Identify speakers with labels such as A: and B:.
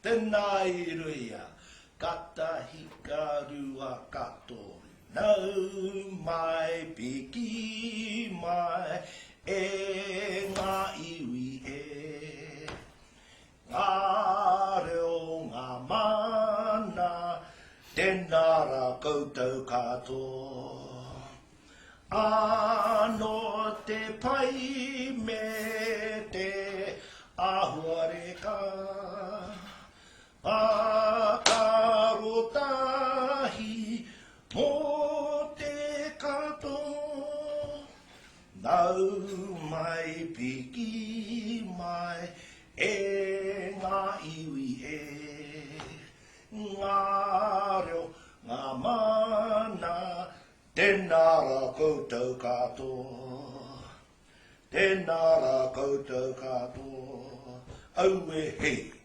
A: tēnā i ruia, kata hikaru a katori, nau mai piki mai, e ngā iwi e. Ngā reo ngā mana, tēnā ra koutou katoa. Ano te pai me te ahuareka, pakaro tahi mo te kato, nau mai piki mai e ngā iwi e, ngā reo ngā mana, tēnā ra koutou katoa, tēnā ra koutou katoa, au e hei.